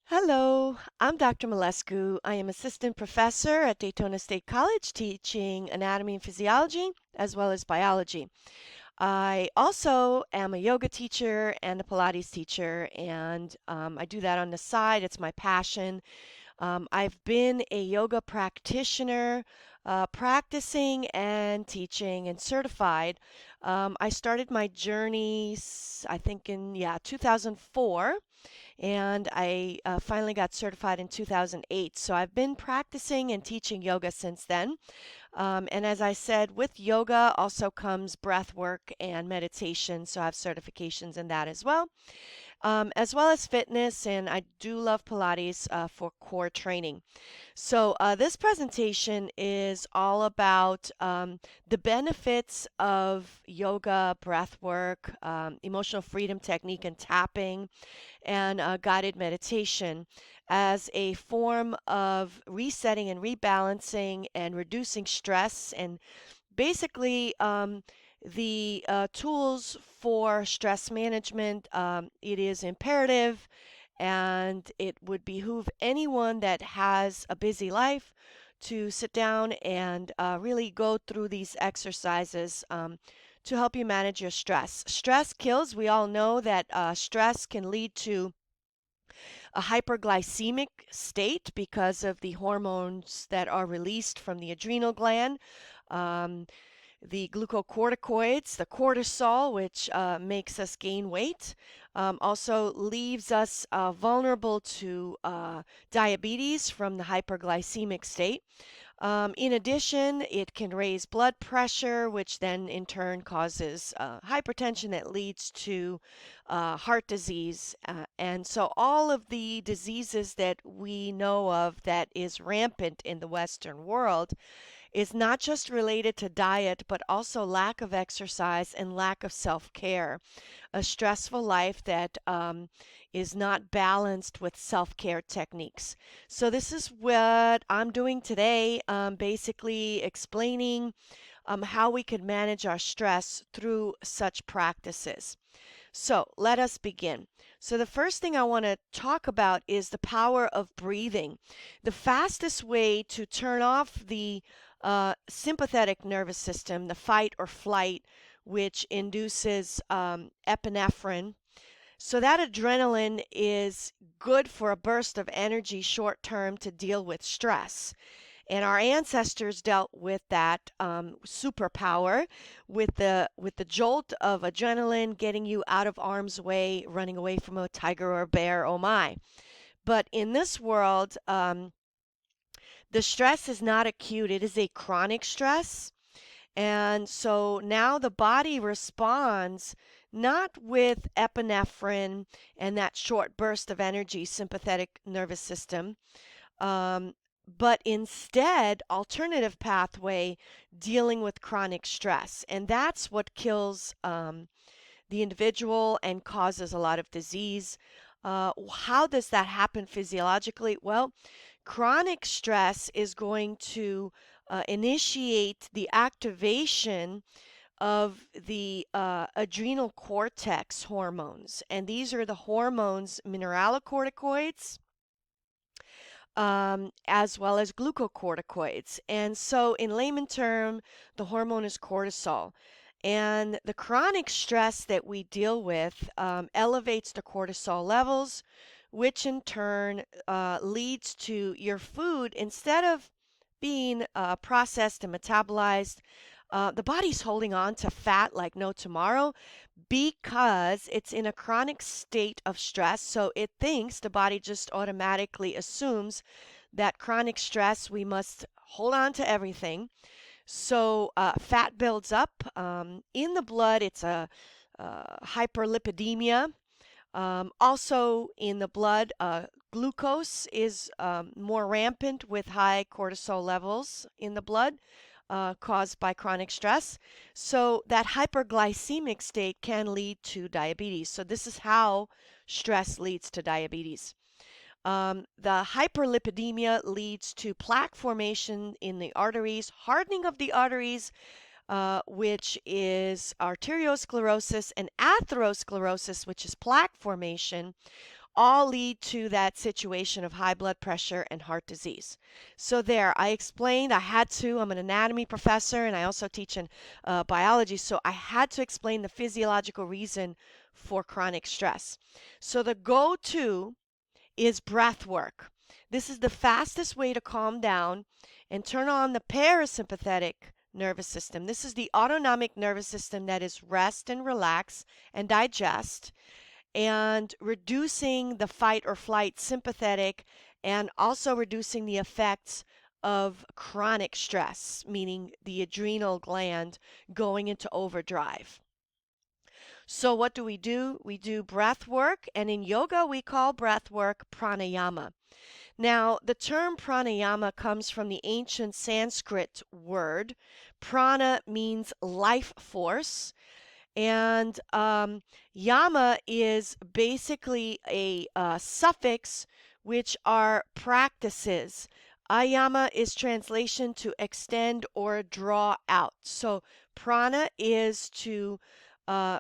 Hello, I'm Dr. Malescu. I am assistant professor at Daytona State College teaching anatomy and physiology as well as biology. I also am a yoga teacher and a Pilates teacher, and I do that on the side. It's my passion. I've been a yoga practitioner, practicing and teaching and certified. I started my journey, I think in 2004, and I finally got certified in 2008. So I've been practicing and teaching yoga since then. And as I said, with yoga also comes breath work and meditation. So I have certifications in that as well as fitness. And I do love Pilates for core training. So, this presentation is all about the benefits of yoga, breath work, emotional freedom technique, and tapping, and guided meditation as a form of resetting and rebalancing and reducing stress and basically the tools for stress management. It is imperative and it would behoove anyone that has a busy life to sit down and really go through these exercises to help you manage your stress. Stress kills. We all know that stress can lead to a hyperglycemic state because of the hormones that are released from the adrenal gland. Um, the glucocorticoids, the cortisol, which makes us gain weight, also leaves us vulnerable to diabetes from the hyperglycemic state. In addition, it can raise blood pressure, which then in turn causes hypertension that leads to heart disease. And so all of the diseases that we know of that is rampant in the Western world is not just related to diet, but also lack of exercise and lack of self care. A stressful life that is not balanced with self care techniques. So, this is what I'm doing today, basically explaining how we could manage our stress through such practices. So, let us begin. So, the first thing I want to talk about is the power of breathing. The fastest way to turn off the sympathetic nervous system, the fight or flight, which induces epinephrine. So that adrenaline is good for a burst of energy short term to deal with stress. And our ancestors dealt with that superpower with the jolt of adrenaline, getting you out of harm's way, running away from a tiger or a bear. Oh my! But in this world, the stress is not acute; it is a chronic stress. And so now the body responds not with epinephrine and that short burst of energy, sympathetic nervous system, um, but instead, alternative pathway dealing with chronic stress. And that's what kills the individual and causes a lot of disease. How does that happen physiologically? Well, chronic stress is going to initiate the activation of the adrenal cortex hormones. And these are the hormones, mineralocorticoids, as well as glucocorticoids. And so, in layman term, the hormone is cortisol. And the chronic stress that we deal with elevates the cortisol levels, which in turn leads to your food, instead of being processed and metabolized, the body's holding on to fat like no tomorrow because it's in a chronic state of stress. So it thinks, the body just automatically assumes that chronic stress, we must hold on to everything. So fat builds up in the blood. It's a hyperlipidemia. Also in the blood, glucose is more rampant with high cortisol levels in the blood caused by chronic stress. So that hyperglycemic state can lead to diabetes. So this is how stress leads to diabetes. The hyperlipidemia leads to plaque formation in the arteries, hardening of the arteries, which is arteriosclerosis, and atherosclerosis, which is plaque formation, all lead to that situation of high blood pressure and heart disease. So there, I explained, I had to, I'm an anatomy professor and I also teach in biology, so I had to explain the physiological reason for chronic stress. So the go-to is breath work. This is the fastest way to calm down and turn on the parasympathetic nervous system. This is the autonomic nervous system that is rest and relax and digest, and reducing the fight or flight sympathetic, and also reducing the effects of chronic stress, meaning the adrenal gland going into overdrive. So what do? We do breath work, and in yoga we call breath work pranayama. Now, the term pranayama comes from the ancient Sanskrit word. Prana means life force, and yama is basically a suffix, which are practices. Ayama is translation to extend or draw out. So prana is to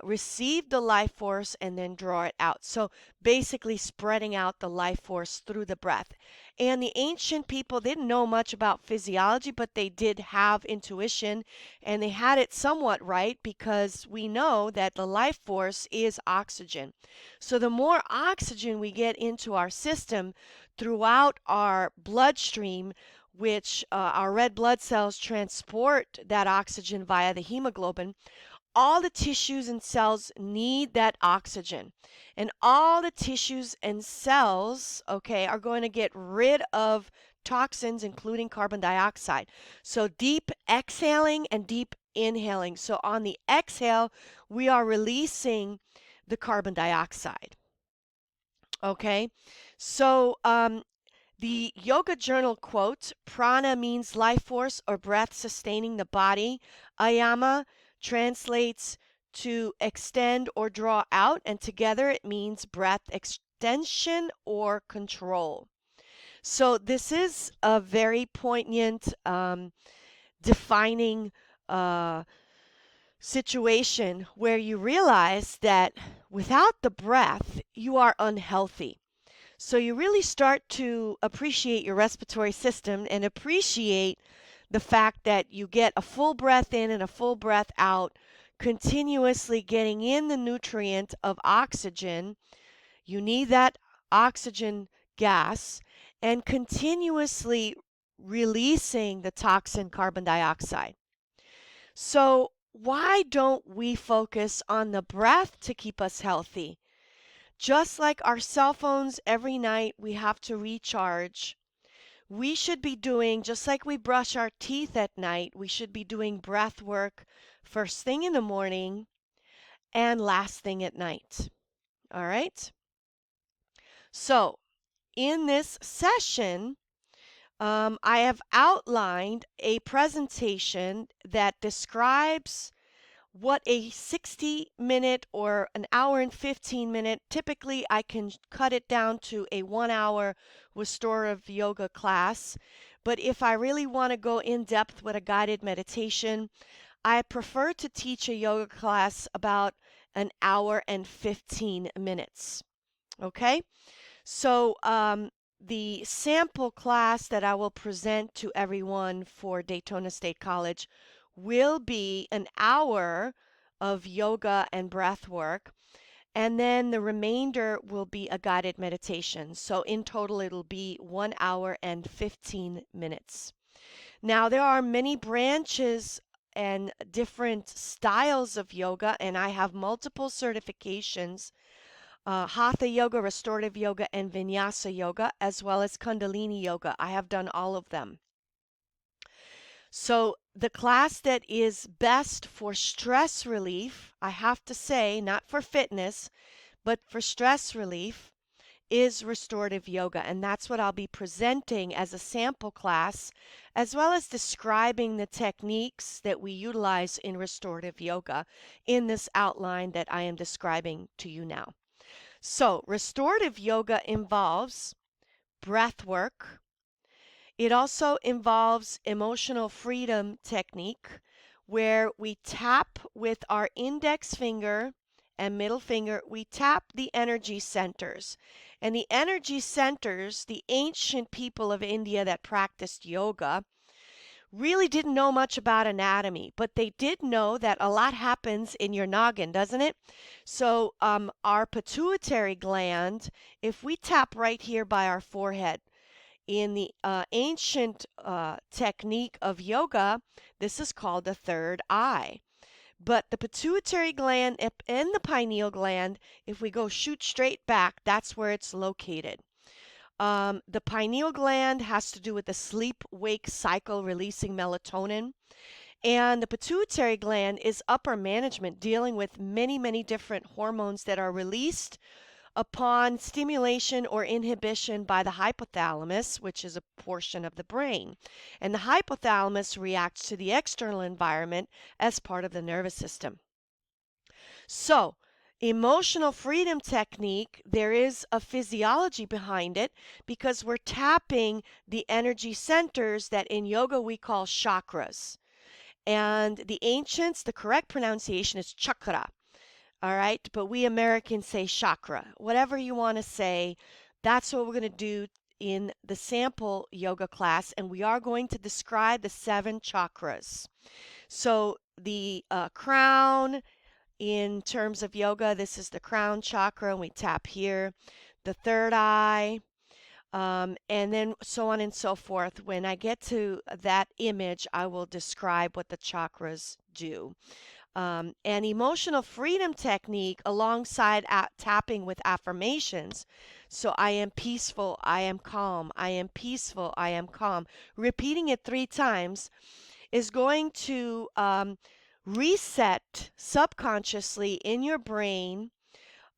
receive the life force and then draw it out. So basically spreading out the life force through the breath. And the ancient people didn't know much about physiology, but they did have intuition, and they had it somewhat right, because we know that the life force is oxygen. So the more oxygen we get into our system throughout our bloodstream, which our red blood cells transport that oxygen via the hemoglobin, all the tissues and cells need that oxygen. And all the tissues and cells, okay, are going to get rid of toxins, including carbon dioxide. So deep exhaling and deep inhaling. So on the exhale, we are releasing the carbon dioxide. Okay, so the yoga journal quote, prana means life force or breath sustaining the body. Ayama translates to extend or draw out, and together it means breath extension or control. So this is a very poignant, defining uh, situation where you realize that without the breath, you are unhealthy. So you really start to appreciate your respiratory system and appreciate the fact that you get a full breath in and a full breath out, continuously getting in the nutrient of oxygen. You need that oxygen gas, and continuously releasing the toxin carbon dioxide. So why don't we focus on the breath to keep us healthy? Just like our cell phones, every night we have to recharge. We should be doing, just like we brush our teeth at night, we should be doing breath work first thing in the morning and last thing at night. All right? So, in this session, I have outlined a presentation that describes what a 60-minute or an hour and 15-minute, typically I can cut it down to a 1 hour restorative yoga class. But if I really want to go in depth with a guided meditation, I prefer to teach a yoga class about an hour and 15 minutes. Okay? So the sample class that I will present to everyone for Daytona State College will be an hour of yoga and breath work, and then the remainder will be a guided meditation. So in total, it'll be 1 hour and 15 minutes. Now, there are many branches and different styles of yoga, and I have multiple certifications, Hatha Yoga, Restorative Yoga, and Vinyasa Yoga, as well as Kundalini Yoga. I have done all of them. So the class that is best for stress relief, I have to say, not for fitness, but for stress relief, is restorative yoga. And that's what I'll be presenting as a sample class, as well as describing the techniques that we utilize in restorative yoga in this outline that I am describing to you now. So restorative yoga involves breath work. It also involves emotional freedom technique, where we tap with our index finger and middle finger, we tap the energy centers. And the energy centers, the ancient people of India that practiced yoga, really didn't know much about anatomy, but they did know that a lot happens in your noggin, doesn't it? So, our pituitary gland, if we tap right here by our forehead, in the ancient technique of yoga, this is called the third eye. But the pituitary gland and the pineal gland, if we go shoot straight back, that's where it's located. The pineal gland has to do with the sleep-wake cycle releasing melatonin. And the pituitary gland is upper management, dealing with many, many different hormones that are released upon stimulation or inhibition by the hypothalamus, which is a portion of the brain. And the hypothalamus reacts to the external environment as part of the nervous system. So, emotional freedom technique, there is a physiology behind it because we're tapping the energy centers that in yoga we call chakras. And the ancients, the correct pronunciation is chakra. All right, but we Americans say chakra. Whatever you want to say, that's what we're going to do in the sample yoga class, and we are going to describe the 7 chakras. So the crown, in terms of yoga, this is the crown chakra, and we tap here. The third eye, and then so on and so forth. When I get to that image, I will describe what the chakras do. An emotional freedom technique alongside tapping with affirmations. So I am peaceful, I am calm, I am peaceful, I am calm. Repeating it 3 times is going to reset subconsciously in your brain,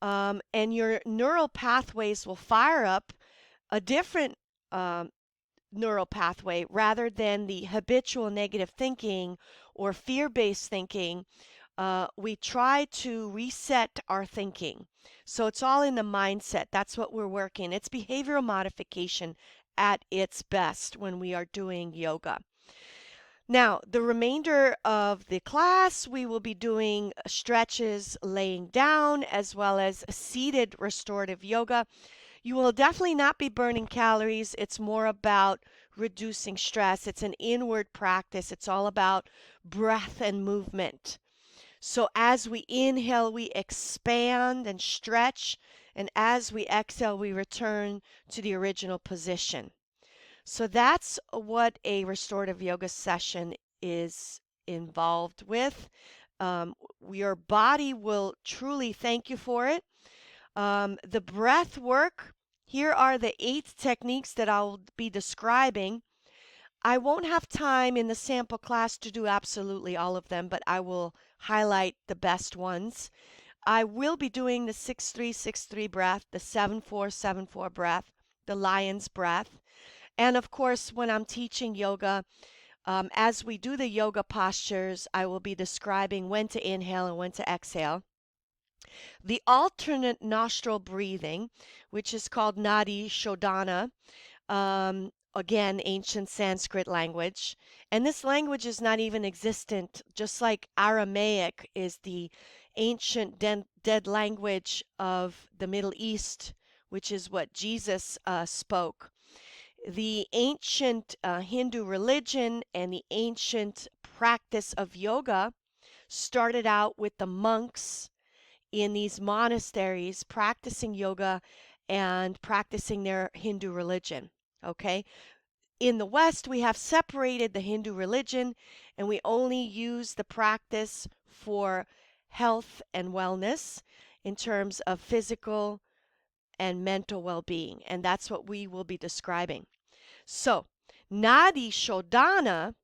and your neural pathways will fire up a different um, neural pathway rather than the habitual negative thinking or fear-based thinking. We try to reset our thinking. So it's all in the mindset. That's what we're working. It's behavioral modification at its best when we are doing yoga. Now, the remainder of the class, we will be doing stretches laying down as well as seated restorative yoga. You will definitely not be burning calories. It's more about reducing stress. It's an inward practice. It's all about breath and movement. So as we inhale, we expand and stretch, and as we exhale, we return to the original position. So that's what a restorative yoga session is involved with. Your body will truly thank you for it. The breath work, here are the 8 techniques that I'll be describing. I won't have time in the sample class to do absolutely all of them, but I will highlight the best ones. I will be doing the 6-3-6-3 breath, the 7-4-7-4 breath, the lion's breath. And of course, when I'm teaching yoga, as we do the yoga postures, I will be describing when to inhale and when to exhale. The alternate nostril breathing, which is called Nadi Shodhana, again, ancient Sanskrit language. And this language is not even existent, just like Aramaic is the ancient dead language of the Middle East, which is what Jesus spoke. The ancient Hindu religion and the ancient practice of yoga started out with the monks in these monasteries practicing yoga and practicing their Hindu religion. Okay? In the West, we have separated the Hindu religion and we only use the practice for health and wellness in terms of physical and mental well-being. And that's what we will be describing. So, Nadi Shodhana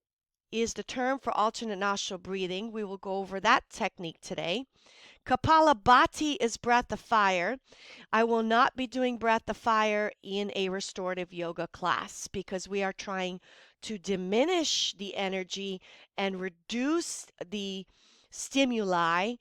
is the term for alternate nostril breathing. We will go over that technique today. Kabalabhati is breath of fire. I will not be doing breath of fire in a restorative yoga class because we are trying to diminish the energy and reduce the stimuli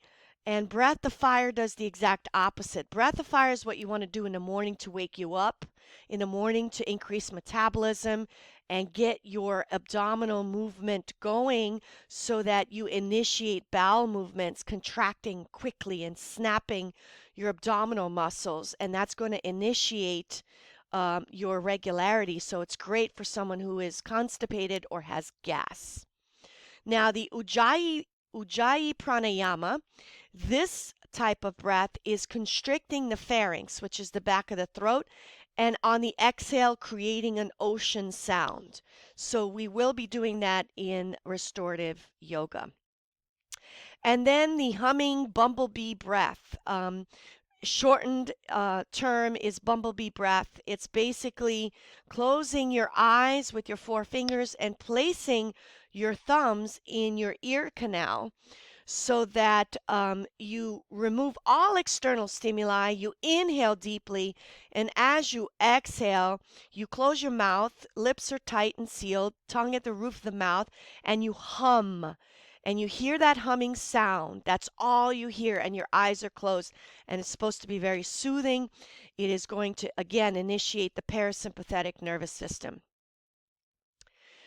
And breath of fire does the exact opposite. Breath of fire is what you want to do in the morning to wake you up, in the morning to increase metabolism and get your abdominal movement going so that you initiate bowel movements, contracting quickly and snapping your abdominal muscles. And that's going to initiate your regularity. So it's great for someone who is constipated or has gas. Now, the Ujjayi Pranayama, this type of breath is constricting the pharynx, which is the back of the throat, and on the exhale, creating an ocean sound. So we will be doing that in restorative yoga. And then the humming bumblebee breath. Shortened term is bumblebee breath. It's basically closing your eyes with your four fingers and placing your thumbs in your ear canal so that you remove all external stimuli. You inhale deeply, and as you exhale, you close your mouth, lips are tight and sealed, tongue at the roof of the mouth, and you hum. And you hear that humming sound. That's all you hear, and your eyes are closed. And it's supposed to be very soothing. It is going to, again, initiate the parasympathetic nervous system.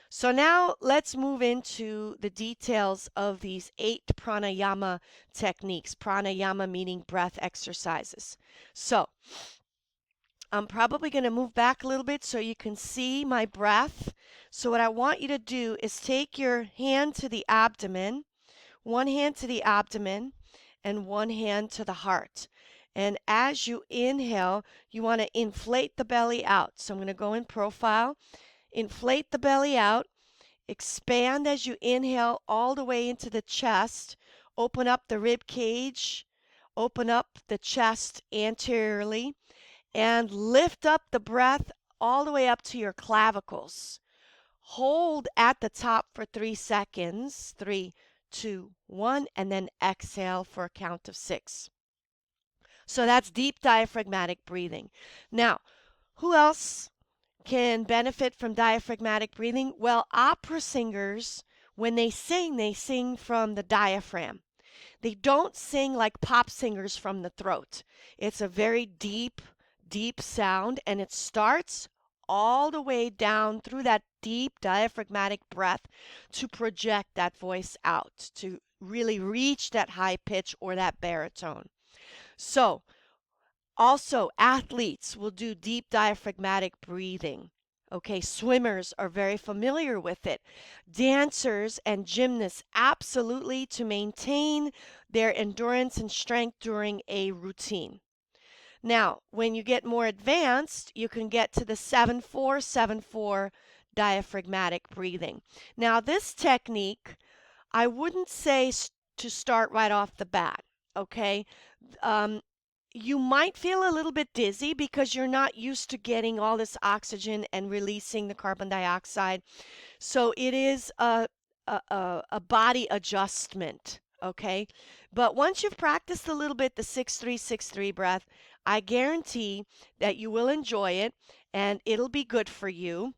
So now let's move into the details of these 8 pranayama techniques. Pranayama meaning breath exercises. So I'm probably going to move back a little bit so you can see my breath. So what I want you to do is take your hand to the abdomen, one hand to the abdomen, and one hand to the heart. And as you inhale, you want to inflate the belly out. So I'm going to go in profile, inflate the belly out, expand as you inhale all the way into the chest, open up the rib cage, open up the chest anteriorly, and lift up the breath all the way up to your clavicles. Hold at the top for 3 seconds. 3, 2, 1, and then exhale for a count of 6. So that's deep diaphragmatic breathing. Now, who else can benefit from diaphragmatic breathing? Well, opera singers, when they sing from the diaphragm. They don't sing like pop singers from the throat. It's a very deep sound, and it starts all the way down through that deep diaphragmatic breath to project that voice out, to really reach that high pitch or that baritone. So, also, athletes will do deep diaphragmatic breathing. Okay, swimmers are very familiar with it. Dancers and gymnasts, absolutely, to maintain their endurance and strength during a routine. Now, when you get more advanced, you can get to the 7-4-7-4 diaphragmatic breathing. Now, this technique, I wouldn't say to start right off the bat, okay? You might feel a little bit dizzy because you're not used to getting all this oxygen and releasing the carbon dioxide. So it is a body adjustment, okay? But once you've practiced a little bit the 6-3-6-3 breath, I guarantee that you will enjoy it and it'll be good for you.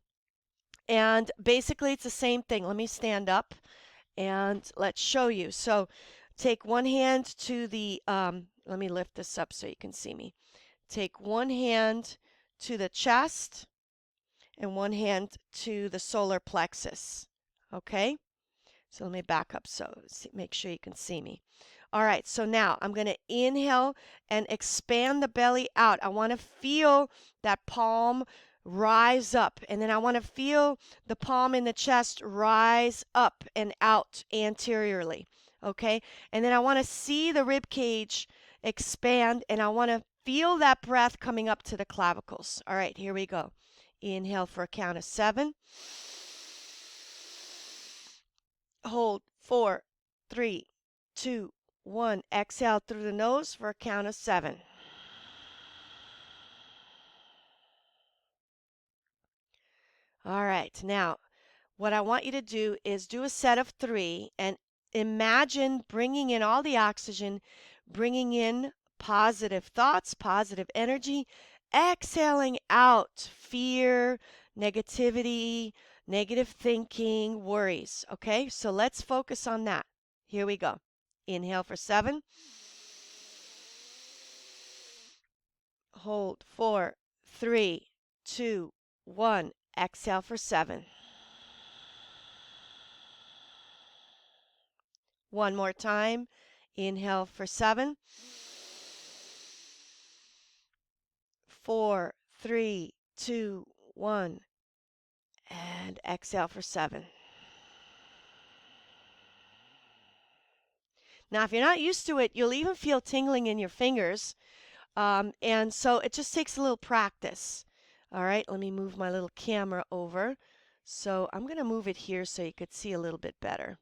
And basically it's the same thing. Let me stand up and let's show you. So take one hand to the, let me lift this up so you can see me. Take one hand to the chest and one hand to the solar plexus. Okay? So let me back up so make sure you can see me. All right, so now I'm going to inhale and expand the belly out. I want to feel that palm rise up, and then I want to feel the palm in the chest rise up and out anteriorly. Okay, and then I want to see the rib cage expand, and I want to feel that breath coming up to the clavicles. All right, here we go. Inhale for a count of 7. Hold 4, 3, 2, 1. Exhale through the nose for a count of 7. All right, now what I want you to do is do a set of 3 and imagine bringing in all the oxygen, bringing in positive thoughts, positive energy, exhaling out fear, negativity, negative thinking, worries. Okay, so let's focus on that. Here we go. Inhale for 7. hold 4, 3, 2, 1. Exhale for 7. One more time. Inhale for 7. 4, 3, 2, 1. And exhale for 7. Now, if you're not used to it, you'll even feel tingling in your fingers. And so it just takes a little practice. All right, let me move my little camera over. So I'm going to move it here so you could see a little bit better.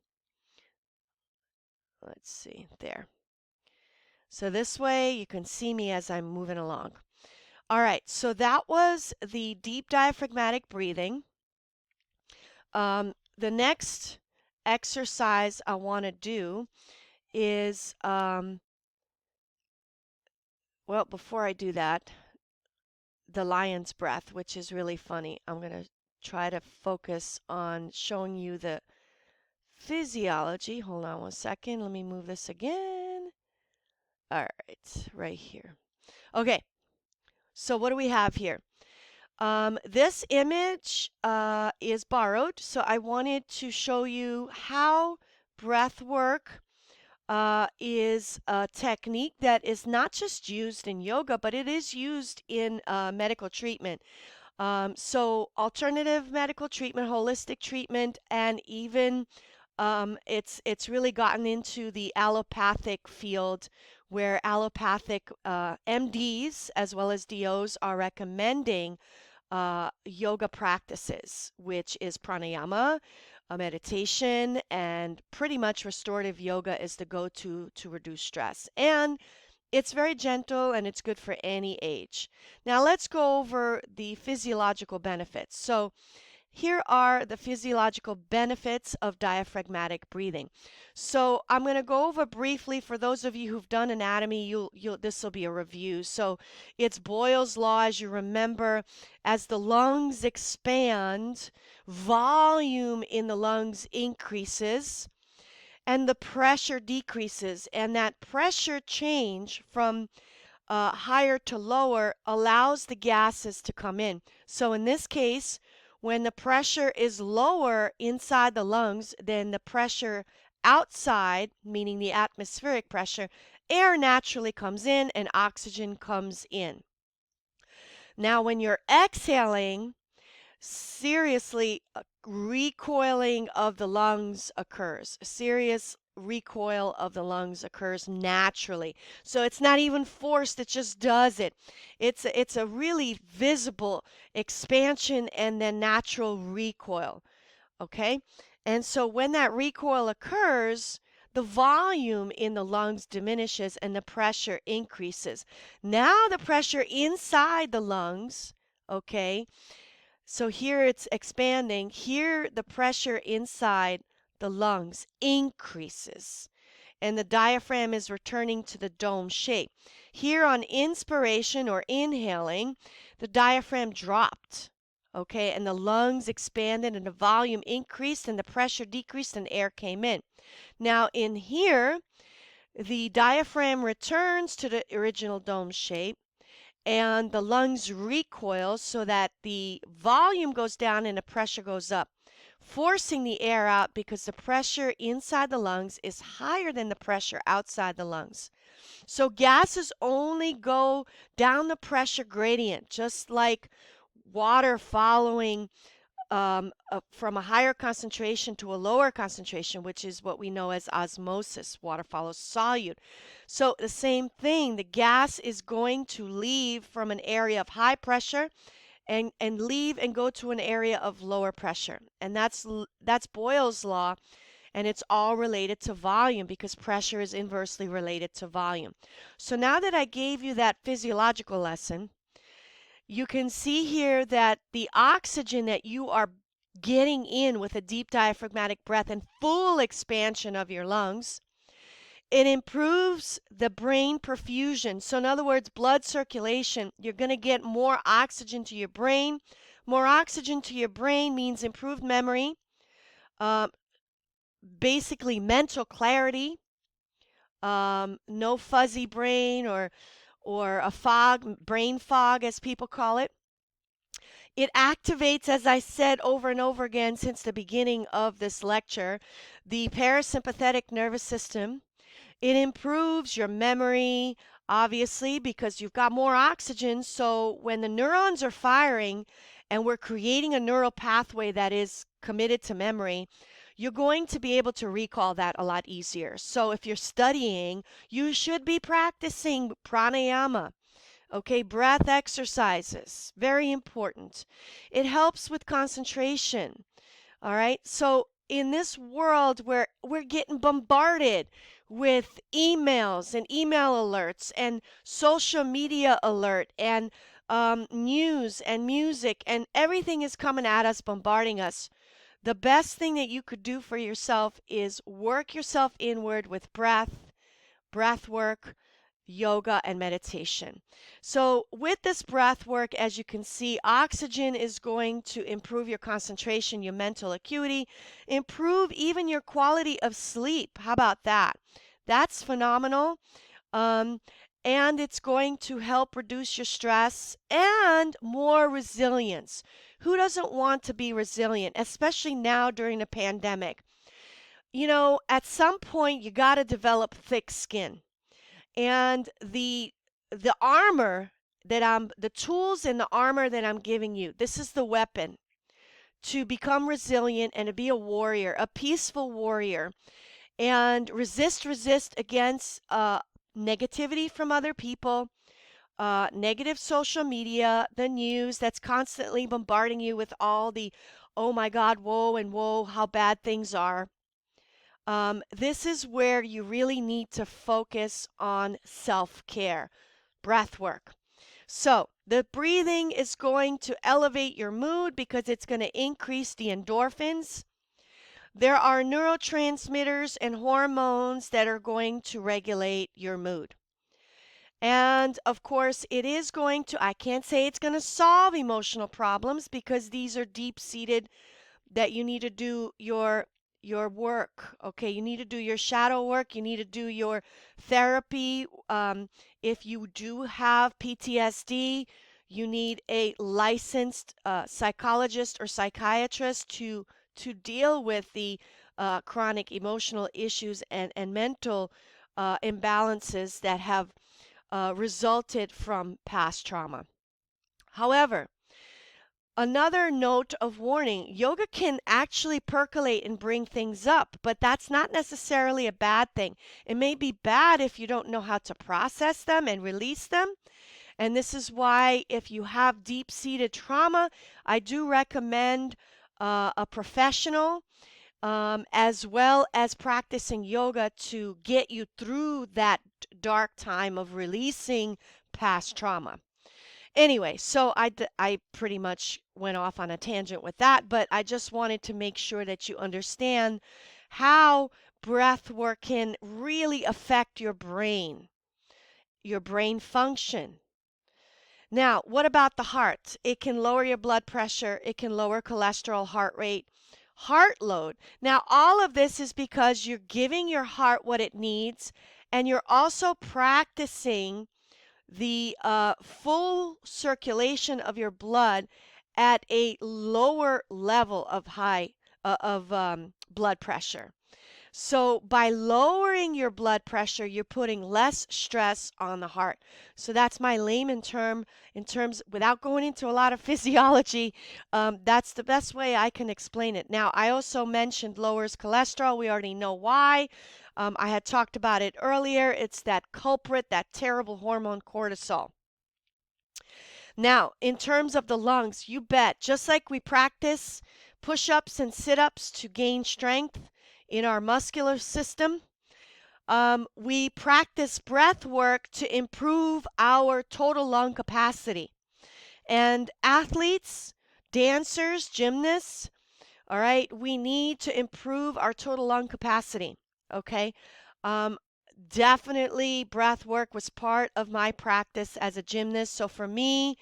Let's see, there. So this way you can see me as I'm moving along. All right, so that was the deep diaphragmatic breathing. The next exercise I want to do is, well, before I do that, the lion's breath, which is really funny. I'm going to try to focus on showing you the physiology. Hold on one second. Let me move this again. All right, right here. Okay, so what do we have here? This image is borrowed, so I wanted to show you how breath work is a technique that is not just used in yoga, but it is used in medical treatment. So alternative medical treatment, holistic treatment, and even it's really gotten into the allopathic field where allopathic MDs as well as DOs are recommending yoga practices, which is pranayama, meditation, and pretty much restorative yoga is the go-to to reduce stress. And it's very gentle and it's good for any age. Now let's go over the physiological benefits. So here are the physiological benefits of diaphragmatic breathing. So I'm going to go over briefly for those of you who've done anatomy, this will be a review. So it's Boyle's law, as you remember, as the lungs expand, volume in the lungs increases and the pressure decreases, and that pressure change from higher to lower allows the gases to come in. So in this case, when the pressure is lower inside the lungs than the pressure outside, meaning the atmospheric pressure, air naturally comes in and oxygen comes in. Now, when you're exhaling, seriously, recoiling of the lungs occurs. Serious recoil of the lungs occurs naturally. So it's not even forced, it just does it. It's a really visible expansion and then natural recoil. Okay? And so when that recoil occurs, the volume in the lungs diminishes and the pressure increases. Now the pressure inside the lungs, okay? So here it's expanding. Here the pressure inside the lungs increases and the diaphragm is returning to the dome shape. Here on inspiration or inhaling, the diaphragm dropped, okay, and the lungs expanded and the volume increased and the pressure decreased and air came in. Now in here, the diaphragm returns to the original dome shape and the lungs recoil so that the volume goes down and the pressure goes up, forcing the air out because the pressure inside the lungs is higher than the pressure outside the lungs. So gases only go down the pressure gradient, just like water following from a higher concentration to a lower concentration, which is what we know as osmosis. Water follows solute. So the same thing, the gas is going to leave from an area of high pressure and leave and go to an area of lower pressure. And that's Boyle's law, and it's all related to volume because pressure is inversely related to volume. So now that I gave you that physiological lesson, you can see here that the oxygen that you are getting in with a deep diaphragmatic breath and full expansion of your lungs, it improves the brain perfusion. So in other words, blood circulation, you're going to get more oxygen to your brain. More oxygen to your brain means improved memory, basically mental clarity, no fuzzy brain or or a fog, brain fog, as people call it. It activates, as I said over and over again since the beginning of this lecture, the parasympathetic nervous system. It improves your memory, obviously, because you've got more oxygen. So when the neurons are firing and we're creating a neural pathway that is committed to memory, you're going to be able to recall that a lot easier. So if you're studying, you should be practicing pranayama. Okay, breath exercises, very important. It helps with concentration. All right. So in this world where we're getting bombarded with emails and email alerts and social media alert and news and music and everything is coming at us, bombarding us. The best thing that you could do for yourself is work yourself inward with breath work, yoga, and meditation. So, with this breath work, as you can see, oxygen is going to improve your concentration, your mental acuity, improve even your quality of sleep. How about that? That's phenomenal. Um, and it's going to help reduce your stress and more resilience. Who doesn't want to be resilient, especially now during the pandemic? At some point you got to develop thick skin. And the armor the tools and the armor that I'm giving you, this is the weapon to become resilient and to be a warrior, a peaceful warrior, and resist against negativity from other people, negative social media, the news that's constantly bombarding you with all the, oh my God, whoa and whoa, how bad things are. This is where you really need to focus on self-care, breath work. So, the breathing is going to elevate your mood because it's going to increase the endorphins. There are neurotransmitters and hormones that are going to regulate your mood. And of course, it is going to, I can't say it's going to solve emotional problems because these are deep-seated that you need to do your work. Okay, you need to do your shadow work, you need to do your therapy. If you do have PTSD, you need a licensed psychologist or psychiatrist to deal with the chronic emotional issues and mental imbalances that have resulted from past trauma. However, another note of warning, yoga can actually percolate and bring things up, but that's not necessarily a bad thing. It may be bad if you don't know how to process them and release them. And this is why, if you have deep-seated trauma, I do recommend a professional as well as practicing yoga to get you through that dark time of releasing past trauma. Anyway, so I pretty much went off on a tangent with that, but I just wanted to make sure that you understand how breath work can really affect your brain function. Now, what about the heart? It can lower your blood pressure, it can lower cholesterol, heart rate, heart load. Now, all of this is because you're giving your heart what it needs, and you're also practicing the full circulation of your blood at a lower level of blood pressure. So by lowering your blood pressure, you're putting less stress on the heart. So that's my layman term in terms, without going into a lot of physiology, that's the best way I can explain it. Now, I also mentioned lowers cholesterol. We already know why. I had talked about it earlier. It's that culprit, that terrible hormone cortisol. Now, in terms of the lungs, you bet, just like we practice push-ups and sit-ups to gain strength in our muscular system, we practice breath work to improve our total lung capacity. And athletes, dancers, gymnasts, all right, we need to improve our total lung capacity. Okay. Um, Definitely breath work was part of my practice as a gymnast. So for me,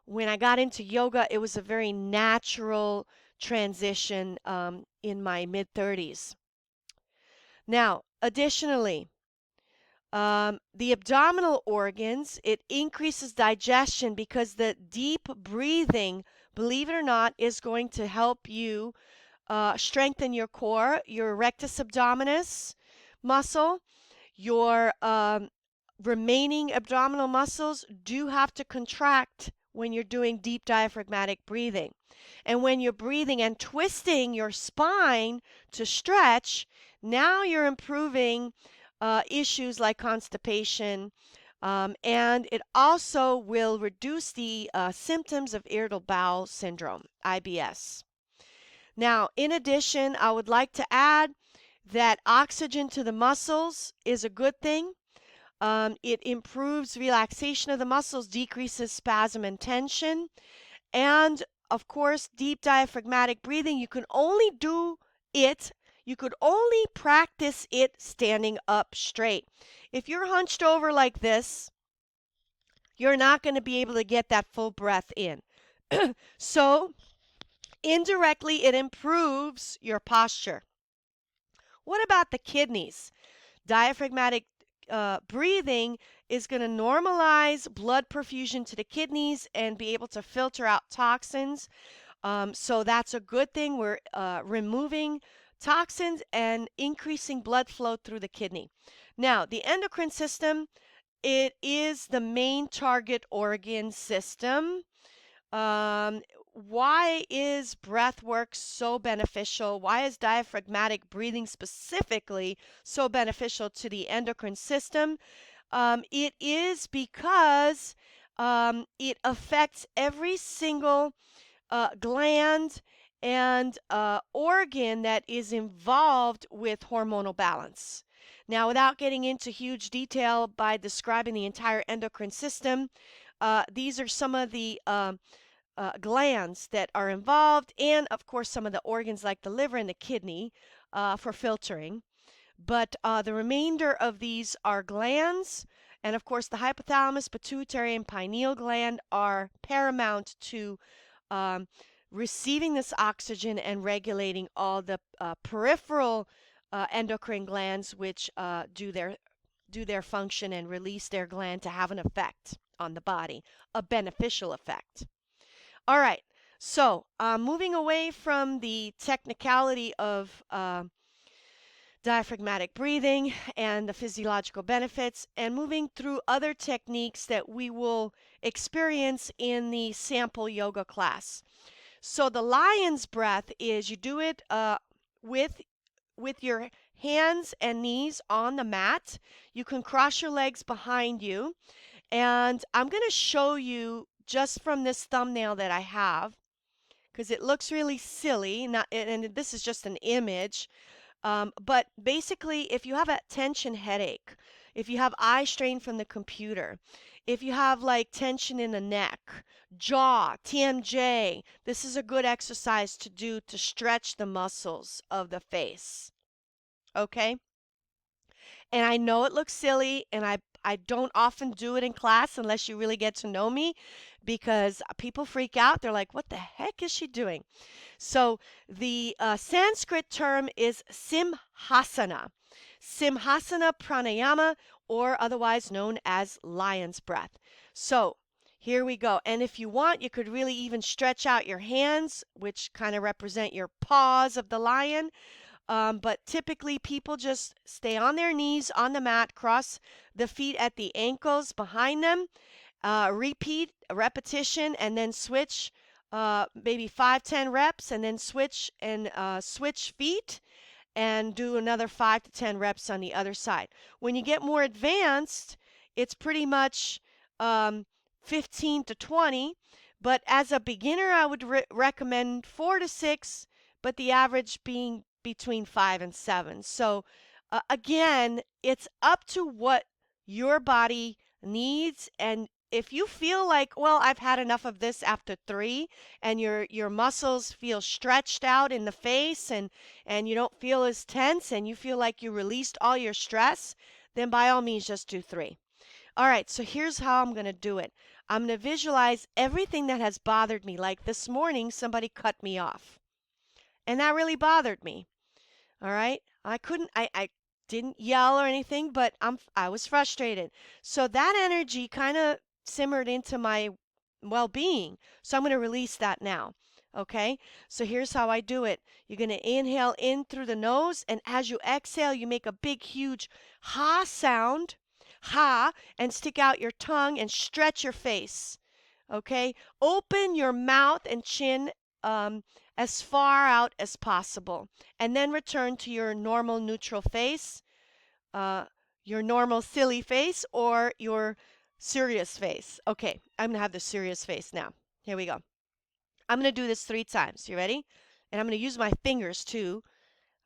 when I got into yoga, it was a very natural transition in my mid 30s. Now, additionally, The abdominal organs, it increases digestion because the deep breathing, believe it or not, is going to help you strengthen your core, your rectus abdominis muscle. Your remaining abdominal muscles do have to contract when you're doing deep diaphragmatic breathing. And when you're breathing and twisting your spine to stretch, now you're improving issues like constipation. And it also will reduce the symptoms of irritable bowel syndrome, IBS. Now, in addition, I would like to add that oxygen to the muscles is a good thing. It improves relaxation of the muscles, decreases spasm and tension. And of course, deep diaphragmatic breathing, you can only do it, you could only practice it standing up straight. If you're hunched over like this, you're not going to be able to get that full breath in. So, indirectly, it improves your posture. What about the kidneys? Diaphragmatic breathing is going to normalize blood perfusion to the kidneys and be able to filter out toxins. So that's a good thing. We're removing toxins and increasing blood flow through the kidney. Now, the endocrine system, it is the main target organ system. Why is breath work so beneficial? Why is diaphragmatic breathing specifically so beneficial to the endocrine system? It is because it affects every single gland and organ that is involved with hormonal balance. Now, without getting into huge detail by describing the entire endocrine system, these are some of the glands that are involved, and of course, some of the organs like the liver and the kidney for filtering. But the remainder of these are glands, and of course, the hypothalamus, pituitary, and pineal gland are paramount to um, receiving this oxygen and regulating all the peripheral endocrine glands, which do their function and release their gland to have an effect on the body, a beneficial effect. All right, so moving away from the technicality of diaphragmatic breathing and the physiological benefits, and moving through other techniques that we will experience in the sample yoga class. So the lion's breath is you do it with your hands and knees on the mat. You can cross your legs behind you, and I'm going to show you just from this thumbnail that I have, because it looks really silly, and this is just an image. But basically, if you have a tension headache, if you have eye strain from the computer, if you have like tension in the neck, jaw, TMJ, this is a good exercise to do to stretch the muscles of the face. Okay? And I know it looks silly, and I don't often do it in class unless you really get to know me, because people freak out. They're like, what the heck is she doing? So the Sanskrit term is Simhasana. Simhasana Pranayama, or otherwise known as lion's breath. So here we go. And if you want, you could really even stretch out your hands, which kind of represent your paws of the lion. But typically, people just stay on their knees on the mat, cross the feet at the ankles behind them, repeat a repetition, and then switch maybe 5-10 reps, and then switch and switch feet and do another 5 to 10 reps on the other side. When you get more advanced, it's pretty much 15 to 20. But as a beginner, I would recommend 4 to 6, but the average being between 5 and 7. So again, it's up to what your body needs. And if you feel like, well, I've had enough of this after 3, and your muscles feel stretched out in the face, and you don't feel as tense, and you feel like you released all your stress, then by all means just do 3. All right, so here's how I'm going to do it. I'm going to visualize everything that has bothered me. Like this morning, somebody cut me off, and that really bothered me. All right, I Didn't yell or anything, but I was frustrated. So that energy kind of simmered into my well-being. So I'm going to release that now. Okay? So here's how I do it. You're going to inhale in through the nose, and as you exhale, you make a big, huge ha sound. Ha, and stick out your tongue and stretch your face. Okay? Open your mouth and chin as far out as possible, and then return to your normal neutral face, uh, your normal silly face, or your serious face. Okay, I'm going to have the serious face now. Here we go. I'm going to do this 3 times. You ready? And I'm going to use my fingers too.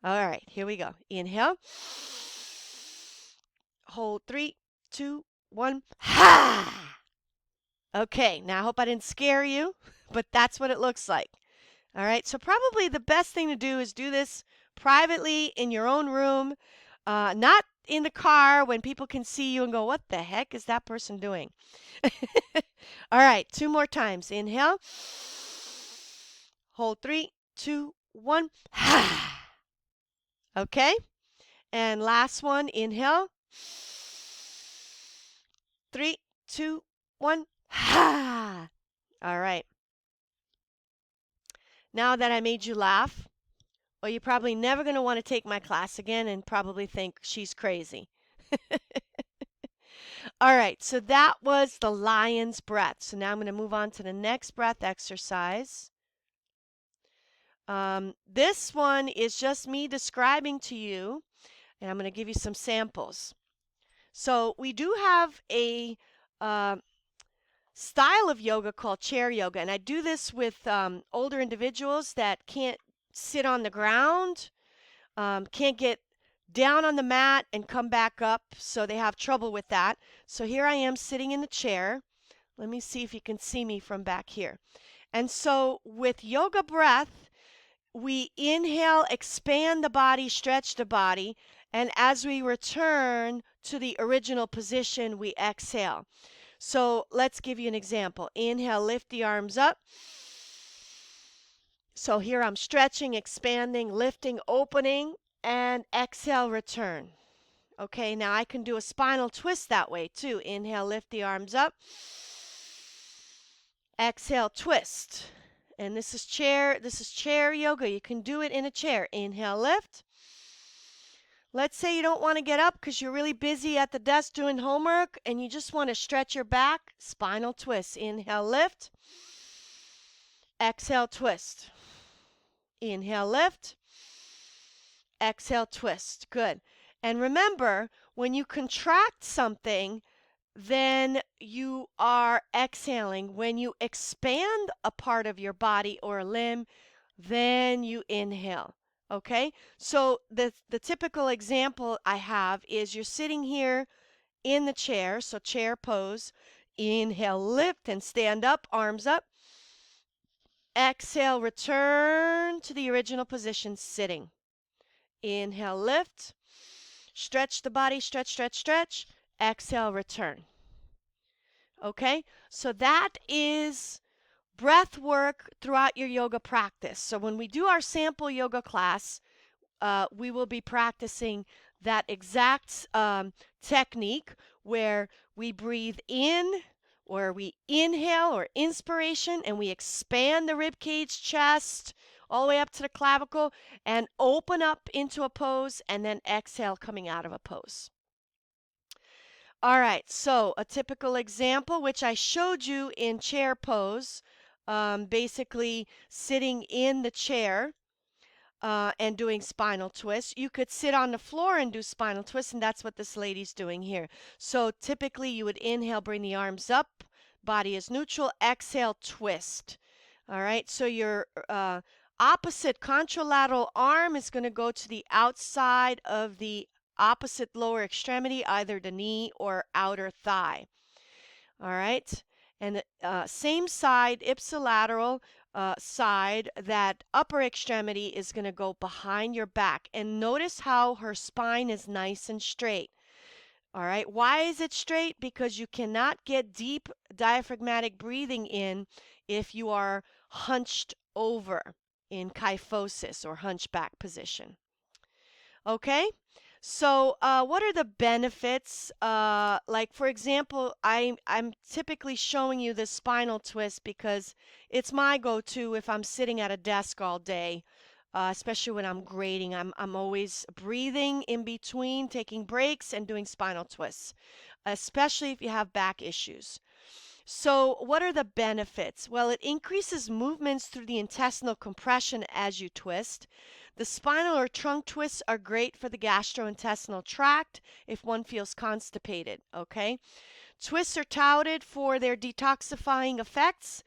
All right, here we go. Inhale. Hold 3, 2, 1. Ha! Okay, now I hope I didn't scare you, but that's what it looks like. All right, so probably the best thing to do is do this privately in your own room, not in the car when people can see you and go, what the heck is that person doing? All right, 2 more times. Inhale. Hold 3, 2, 1. Okay, and last one. Inhale. 3, 2, 1. All right. Now that I made you laugh, well, you're probably never going to want to take my class again and probably think she's crazy. All right, so that was the lion's breath. So now I'm going to move on to the next breath exercise. This one is just me describing to you, and I'm going to give you some samples. So we do have a style of yoga called chair yoga, and I do this with older individuals that can't sit on the ground, can't get down on the mat and come back up, so they have trouble with that. So here I am sitting in the chair. Let me see if you can see me from back here. And so with yoga breath, we inhale, expand the body, stretch the body, and as we return to the original position, we exhale. So let's give you an example. Inhale, lift the arms up. So here I'm stretching, expanding, lifting, opening, and exhale, return. Okay, now I can do a spinal twist that way too. Inhale, lift the arms up. Exhale, twist. And this is chair yoga. You can do it in a chair. Inhale, lift. Let's say you don't want to get up because you're really busy at the desk doing homework and you just want to stretch your back. Spinal twist. Inhale, lift. Exhale, twist. Inhale, lift. Exhale, twist. Good. And remember, when you contract something, then you are exhaling. When you expand a part of your body or a limb, then you inhale. Okay? So the typical example I have is you're sitting here in the chair, so chair pose. Inhale, lift and stand up, arms up. Exhale, return to the original position, sitting. Inhale, lift. Stretch the body, stretch, stretch, stretch. Exhale, return. Okay? So that is breath work throughout your yoga practice. So when we do our sample yoga class, we will be practicing that exact technique where we breathe in, or we inhale or inspiration, and we expand the rib cage, chest, all the way up to the clavicle, and open up into a pose, and then exhale coming out of a pose. All right, so a typical example, which I showed you in chair pose, basically sitting in the chair and doing spinal twists. You could sit on the floor and do spinal twists, and that's what this lady's doing here. So typically you would inhale, bring the arms up, body is neutral, exhale, twist. All right, so your opposite contralateral arm is going to go to the outside of the opposite lower extremity, either the knee or outer thigh. All right, and the same side, ipsilateral side, that upper extremity is going to go behind your back. And notice how her spine is nice and straight. All right, why is it straight? Because you cannot get deep diaphragmatic breathing in if you are hunched over in kyphosis or hunchback position. Okay, So, what are the benefits? Like, for example, I'm typically showing you the spinal twist because it's my go-to if I'm sitting at a desk all day, especially when I'm grading. I'm always breathing in between, taking breaks, and doing spinal twists, especially if you have back issues. So, what are the benefits? Well, it increases movements through the intestinal compression as you twist. The spinal or trunk twists are great for the gastrointestinal tract if one feels constipated, okay? Twists are touted for their detoxifying effects.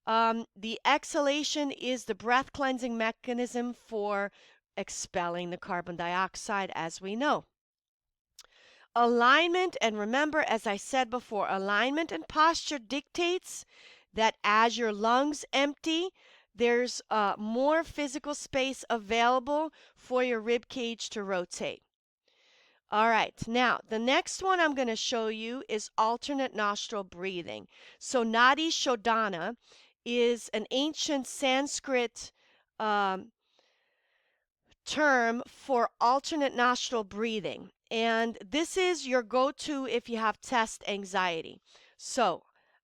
The exhalation is the breath cleansing mechanism for expelling the carbon dioxide, as we know. Alignment, and remember, as I said before, alignment and posture dictates that as your lungs empty, there's more physical space available for your rib cage to rotate. All right, now the next one I'm going to show you is alternate nostril breathing. So Nadi Shodhana is an ancient Sanskrit um, term for alternate nostril breathing. And this is your go-to if you have test anxiety. So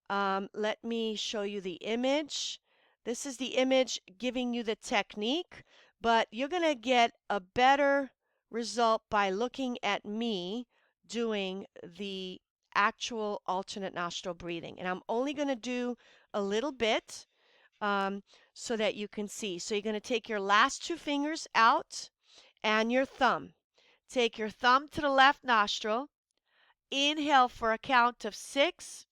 let me show you the image. This is the image giving you the technique, but you're going to get a better result by looking at me doing the actual alternate nostril breathing. And I'm only going to do a little bit um, so that you can see. So you're going to take your last two fingers out and your thumb. Take your thumb to the left nostril. Inhale for a count of 6.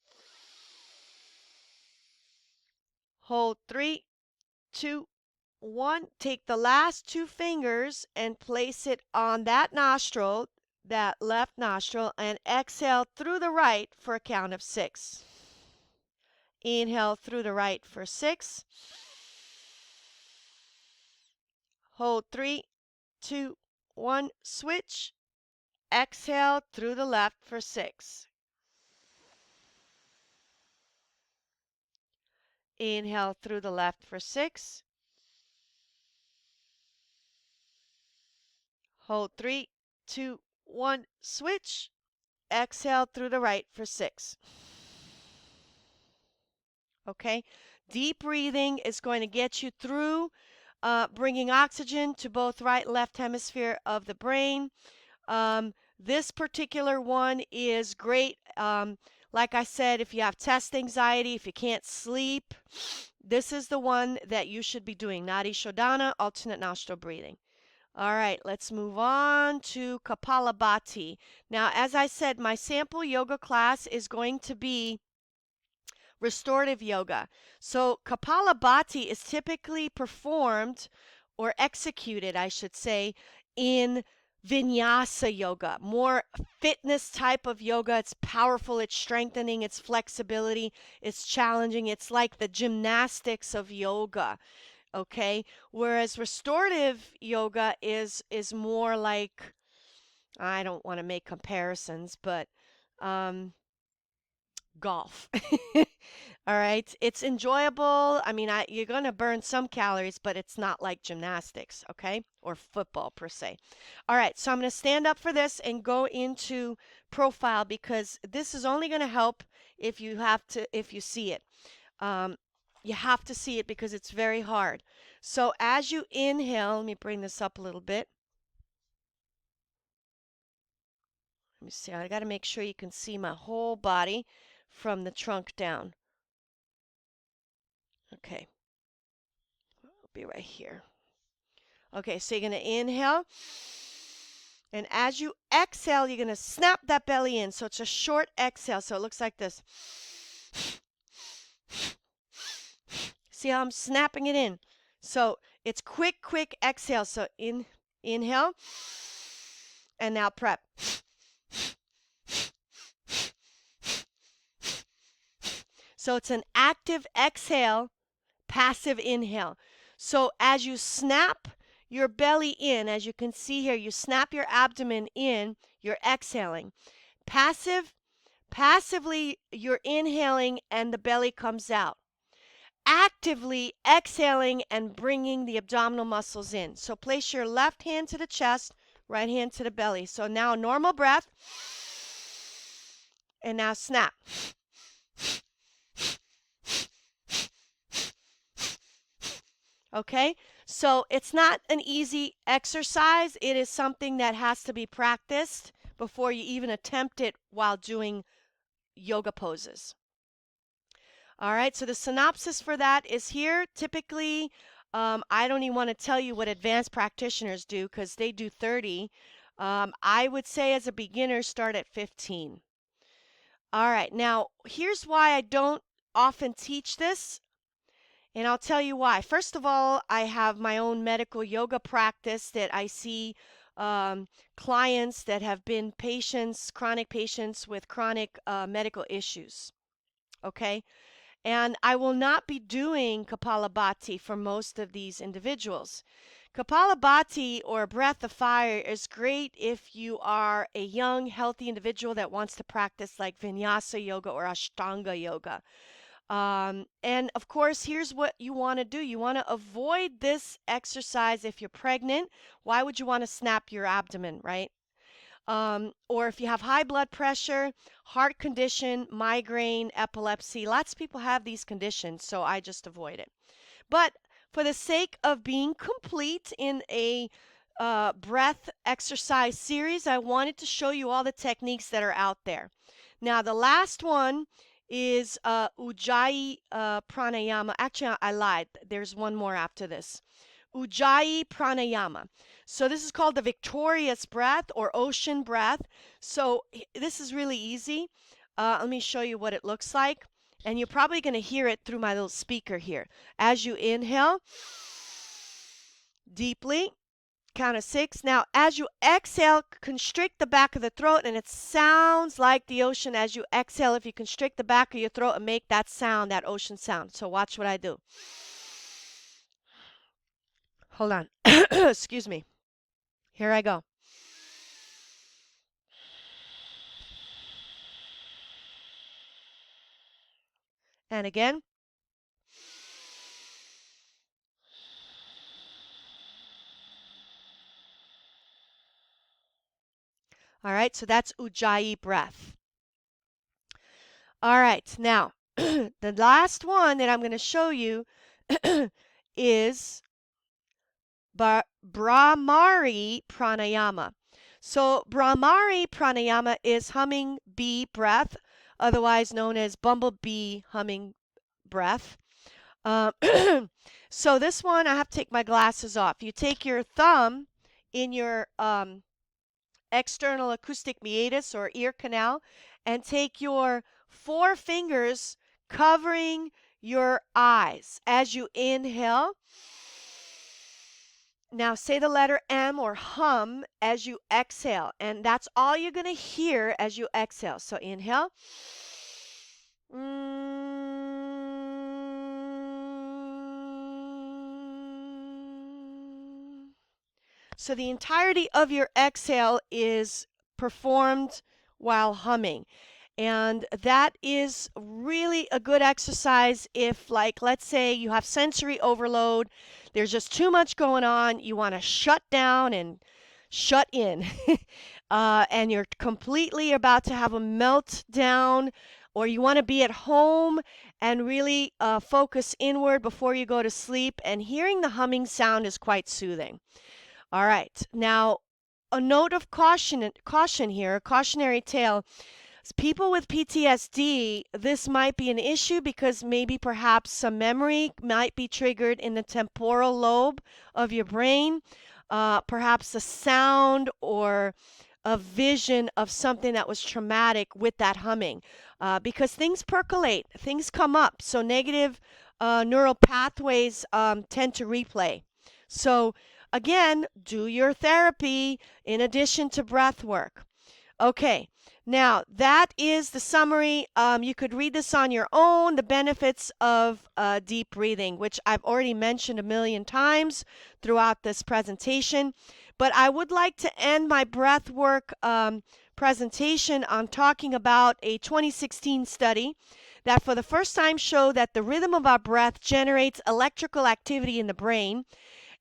Hold 3, 2, 1. Take the last two fingers and place it on that nostril, that left nostril, and exhale through the right for a count of 6. Inhale through the right for 6. Hold 3, 2, 1. Switch. Exhale through the left for 6. Inhale through the left for 6. Hold 3, 2, 1. Switch. Exhale through the right for 6. Okay? Deep breathing is going to get you through bringing oxygen to both right and left hemisphere of the brain. This particular one is great. Like I said, if you have test anxiety, if you can't sleep, this is the one that you should be doing. Nadi Shodhana, alternate nostril breathing. All right, let's move on to Kapalabhati. Now, as I said, my sample yoga class is going to be restorative yoga. So Kapalabhati is typically performed or executed, I should say, in vinyasa yoga, more fitness type of yoga. It's powerful, it's strengthening, it's flexibility, it's challenging. It's like the gymnastics of yoga, okay? Whereas restorative yoga is more like, I don't want to make comparisons, but golf. All right. It's enjoyable. I mean, you're going to burn some calories, but it's not like gymnastics, okay? Or football per se. All right. So I'm going to stand up for this and go into profile because this is only going to help if you see it. You have to see it because it's very hard. So as you inhale, let me bring this up a little bit. Let me see. I got to make sure you can see my whole body from the trunk down. Okay. I'll be right here. Okay, so you're going to inhale. And as you exhale, you're going to snap that belly in. So it's a short exhale. So it looks like this. See how I'm snapping it in? So it's quick, quick exhale. So inhale. And now prep. So it's an active exhale, passive inhale. So as you snap your belly in, as you can see here, you snap your abdomen in, you're exhaling. Passively, you're inhaling and the belly comes out. Actively exhaling and bringing the abdominal muscles in. So place your left hand to the chest, Right hand to the belly. So now normal breath. And now snap. Okay? So it's not an easy exercise. It is something that has to be practiced before you even attempt it while doing yoga poses. All right, so the synopsis for that is here. Typically, I don't even want to tell you what advanced practitioners do because they do 30. I would say as a beginner, start at 15. All right, now here's why I don't often teach this, and I'll tell you why. First of all, I have my own medical yoga practice that I see clients that have been patients, chronic patients with chronic medical issues. Okay? And I will not be doing Kapalabhati for most of these individuals. Kapalabhati or breath of fire is great if you are a young, healthy individual that wants to practice like Vinyasa yoga or Ashtanga yoga. And of course, here's what you want to do. You want to avoid this exercise if you're pregnant. Why would you want to snap your abdomen, right? Or if you have high blood pressure, heart condition, migraine, epilepsy. Lots of people have these conditions, so I just avoid it. But for the sake of being complete in a breath exercise series, I wanted to show you all the techniques that are out there. Now, the last one is Ujjayi Pranayama. Actually, I lied. There's one more after this. Ujjayi Pranayama. So this is called the victorious breath or ocean breath. So this is really easy. Let me show you what it looks like. And you're probably going to hear it through my little speaker here. As you inhale deeply, count of 6. Now, as you exhale, constrict the back of the throat, and it sounds like the ocean as you exhale. If you constrict the back of your throat and make that sound, that ocean sound. So watch what I do. Hold on. Excuse me. Here I go. And again. All right, so that's Ujjayi breath. All right, now the last one that I'm going to show you is Brahmari Pranayama. So Brahmari Pranayama is humming bee breath, otherwise known as bumblebee humming breath. So this one, I have to take my glasses off. You take your thumb in your external acoustic meatus or ear canal and take your 4 fingers covering your eyes as you inhale. Now say the letter M or hum as you exhale, and that's all you're going to hear as you exhale. So inhale. So the entirety of your exhale is performed while humming. And that is really a good exercise if, like, let's say you have sensory overload, there's just too much going on, you want to shut down and shut in, and you're completely about to have a meltdown, or you want to be at home and really focus inward before you go to sleep, and hearing the humming sound is quite soothing. All right, now a note of caution here, a cautionary tale. People with PTSD, this might be an issue because maybe perhaps some memory might be triggered in the temporal lobe of your brain, perhaps a sound or a vision of something that was traumatic with that humming, because things percolate, things come up, so negative neural pathways tend to replay. So again, do your therapy in addition to breath work. Okay, now that is the summary. You could read this on your own, the benefits of deep breathing, which I've already mentioned a million times throughout this presentation. But I would like to end my breath work presentation on talking about a 2016 study that for the first time showed that the rhythm of our breath generates electrical activity in the brain.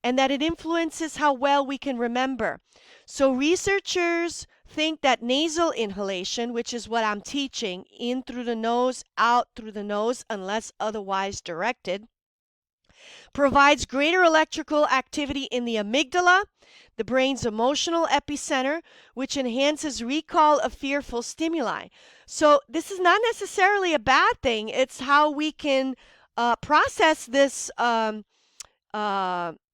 and that it influences how well we can remember. So researchers think that nasal inhalation, which is what I'm teaching, in through the nose, out through the nose, unless otherwise directed, provides greater electrical activity in the amygdala, the brain's emotional epicenter, which enhances recall of fearful stimuli. So this is not necessarily a bad thing. It's how we can process this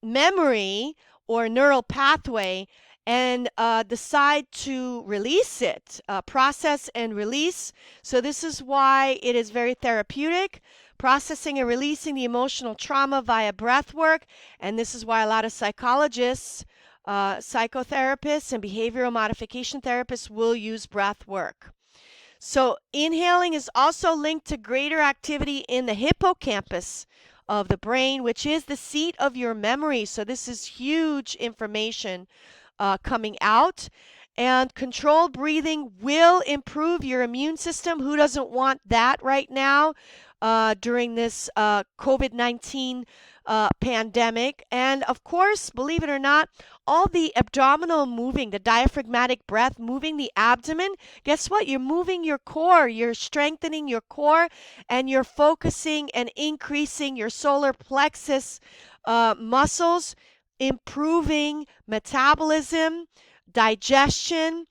memory or neural pathway and decide to release it, process and release. So this is why it is very therapeutic, processing and releasing the emotional trauma via breath work. And this is why a lot of psychologists, psychotherapists, and behavioral modification therapists will use breath work. So inhaling is also linked to greater activity in the hippocampus of the brain, which is the seat of your memory. So this is huge information coming out. And controlled breathing will improve your immune system. Who doesn't want that right now during this COVID-19 pandemic? And of course, believe it or not, all the abdominal moving, the diaphragmatic breath, moving the abdomen, guess what? You're moving your core, you're strengthening your core, and you're focusing and increasing your solar plexus muscles, improving metabolism, digestion,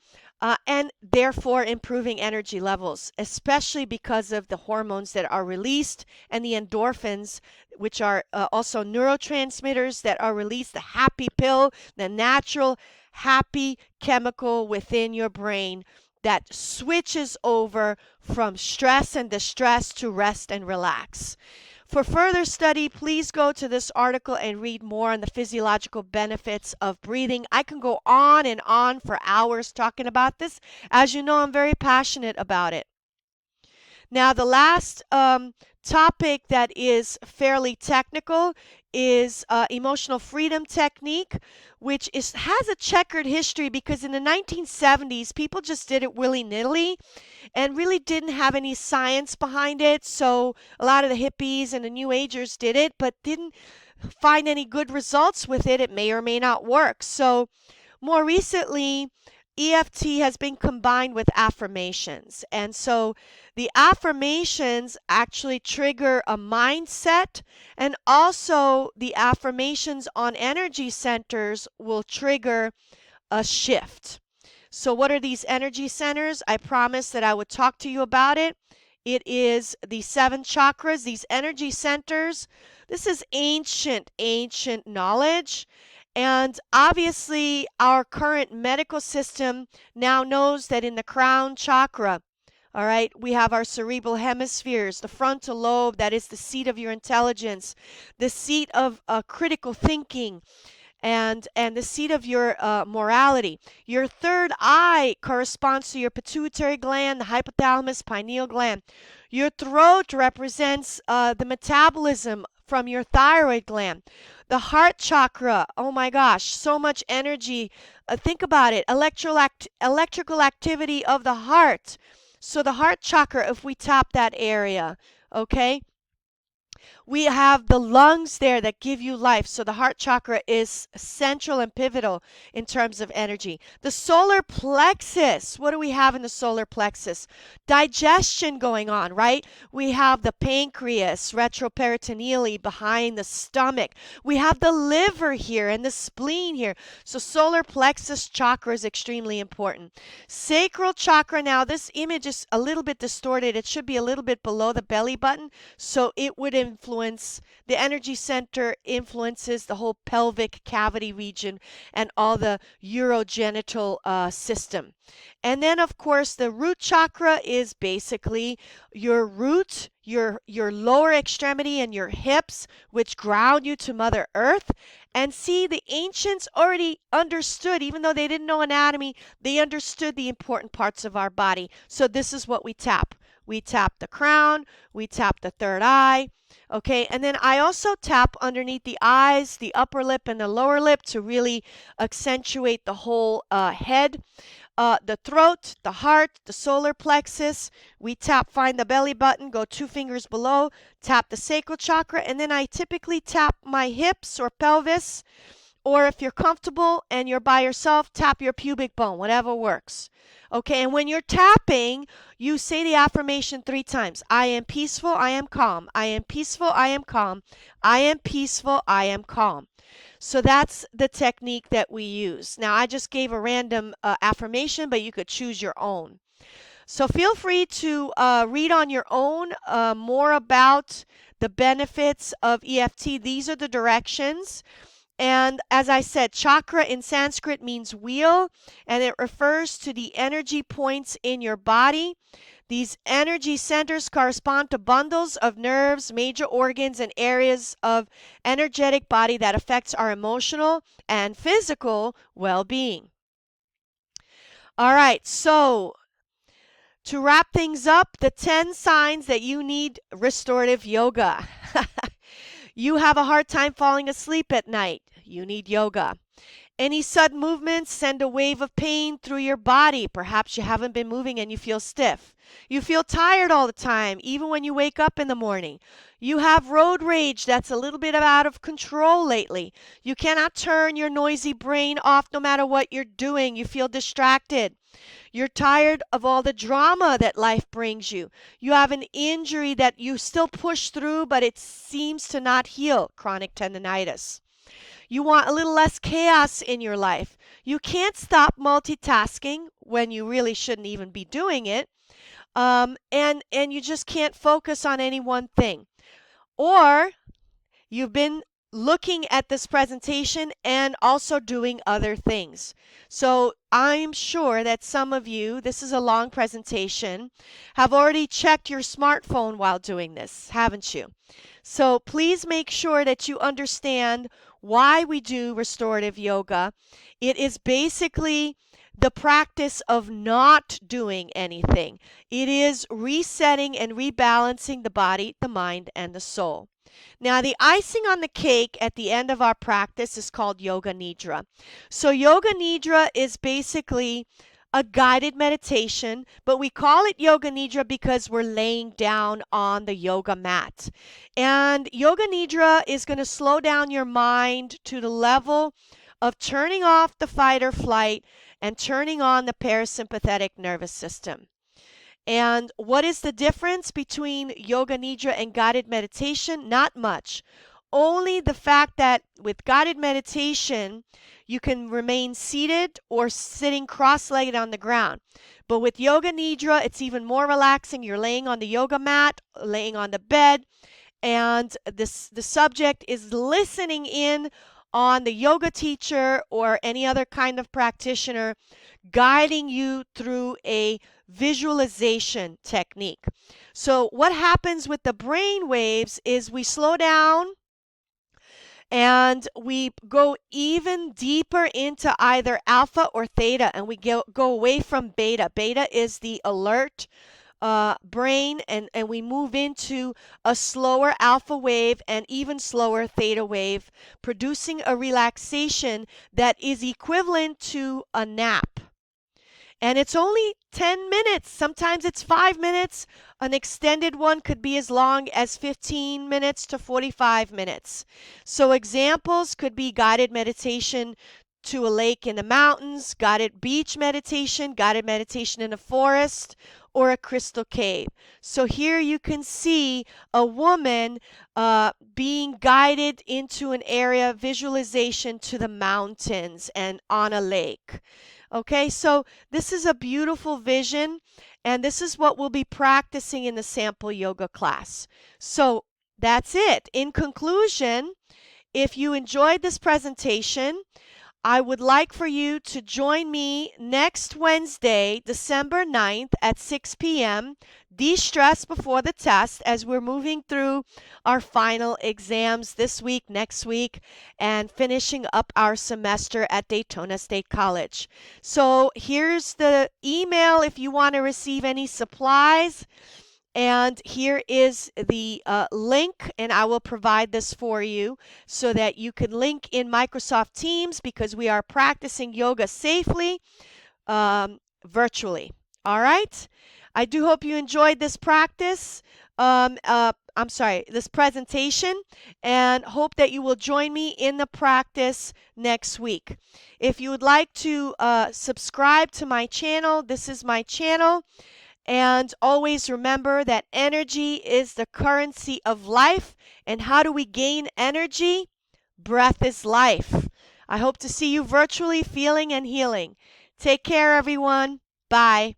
and therefore improving energy levels, especially because of the hormones that are released and the endorphins, which are also neurotransmitters that are released, the happy pill, the natural happy chemical within your brain that switches over from stress and distress to rest and relax. For further study, please go to this article and read more on the physiological benefits of breathing. I can go on and on for hours talking about this. As you know, I'm very passionate about it. Now, the last topic that is fairly technical is emotional freedom technique, which has a checkered history because in the 1970s, people just did it willy-nilly and really didn't have any science behind it. So a lot of the hippies and the New Agers did it, but didn't find any good results with it. It may or may not work. So more recently, EFT has been combined with affirmations. And so the affirmations actually trigger a mindset, and also the affirmations on energy centers will trigger a shift. So what are these energy centers? I promised that I would talk to you about it. It is the 7 chakras, these energy centers. This is ancient knowledge. And obviously, our current medical system now knows that in the crown chakra, all right, we have our cerebral hemispheres, the frontal lobe, that is the seat of your intelligence, the seat of critical thinking, and the seat of your morality. Your third eye corresponds to your pituitary gland, the hypothalamus, pineal gland. Your throat represents the metabolism from your thyroid gland. The heart chakra, oh my gosh, so much energy. Think about it, electrical activity of the heart. So the heart chakra, if we tap that area, okay? We have the lungs there that give you life. So the heart chakra is central and pivotal in terms of energy. The solar plexus, what do we have in the solar plexus? Digestion going on, right? We have the pancreas, retroperitoneally behind the stomach. We have the liver here and the spleen here. So solar plexus chakra is extremely important. Sacral chakra, now this image is a little bit distorted. It should be a little bit below the belly button. So it would influence, the energy center influences the whole pelvic cavity region and all the urogenital system. And then, of course, the root chakra is basically your root, your lower extremity and your hips, which ground you to Mother Earth. And see, the ancients already understood, even though they didn't know anatomy, they understood the important parts of our body. So this is what we tap. We tap the crown, we tap the third eye, okay? And then I also tap underneath the eyes, the upper lip and the lower lip to really accentuate the whole head. the throat, the heart, the solar plexus. We find the belly button, go 2 fingers below, tap the sacral chakra, and then I typically tap my hips or pelvis, or if you're comfortable and you're by yourself, tap your pubic bone, whatever works. Okay, and when you're tapping, you say the affirmation 3 times. I am peaceful, I am calm. I am peaceful, I am calm. I am peaceful, I am calm. So that's the technique that we use. Now, I just gave a random affirmation, but you could choose your own. So feel free to read on your own more about the benefits of EFT. These are the directions. And as I said, chakra in Sanskrit means wheel, and it refers to the energy points in your body. These energy centers correspond to bundles of nerves, major organs, and areas of energetic body that affects our emotional and physical well-being. All right, so to wrap things up, the 10 signs that you need restorative yoga. You have a hard time falling asleep at night. You need yoga. Any sudden movements send a wave of pain through your body. Perhaps you haven't been moving and you feel stiff. You feel tired all the time, even when you wake up in the morning. You have road rage that's a little bit out of control lately. You cannot turn your noisy brain off no matter what you're doing. You feel distracted. You're tired of all the drama that life brings you. You have an injury that you still push through, but it seems to not heal, chronic tendonitis. You want a little less chaos in your life. You can't stop multitasking when you really shouldn't even be doing it. And you just can't focus on any one thing. Or you've been looking at this presentation and also doing other things. So I'm sure that some of you, this is a long presentation, have already checked your smartphone while doing this, haven't you? So please make sure that you understand why we do restorative yoga. It is basically the practice of not doing anything. It is resetting and rebalancing the body, the mind, and the soul. Now, the icing on the cake at the end of our practice is called Yoga Nidra. So Yoga Nidra is basically a guided meditation, but we call it Yoga Nidra because we're laying down on the yoga mat. And Yoga Nidra is going to slow down your mind to the level of turning off the fight or flight and turning on the parasympathetic nervous system. And what is the difference between Yoga Nidra and guided meditation? Not much. Only the fact that with guided meditation, you can remain seated or sitting cross-legged on the ground. But with Yoga Nidra, it's even more relaxing. You're laying on the yoga mat, laying on the bed, and the subject is listening in on the yoga teacher or any other kind of practitioner guiding you through a visualization technique. So what happens with the brain waves is we slow down and we go even deeper into either alpha or theta, and we go away from beta. Beta is the alert brain, and we move into a slower alpha wave and even slower theta wave, producing a relaxation that is equivalent to a nap. And it's only 10 minutes. Sometimes it's 5 minutes. An extended one could be as long as 15 minutes to 45 minutes. So examples could be guided meditation to a lake in the mountains, guided beach meditation, guided meditation in a forest, or a crystal cave. So here you can see a woman being guided into an area, visualization to the mountains and on a lake. Okay, so this is a beautiful vision, and this is what we'll be practicing in the sample yoga class. So that's it. In conclusion, if you enjoyed this presentation, I would like for you to join me next Wednesday, December 9th at 6 p.m. De-stress before the test as we're moving through our final exams this week, next week, and finishing up our semester at Daytona State College. So here's the email if you want to receive any supplies. And here is the link, and I will provide this for you so that you can link in Microsoft Teams because we are practicing yoga safely virtually. All right? I do hope you enjoyed this practice. This presentation, and hope that you will join me in the practice next week. If you would like to subscribe to my channel, this is my channel. And always remember that energy is the currency of life. And how do we gain energy? Breath is life. I hope to see you virtually, feeling and healing. Take care, everyone. Bye.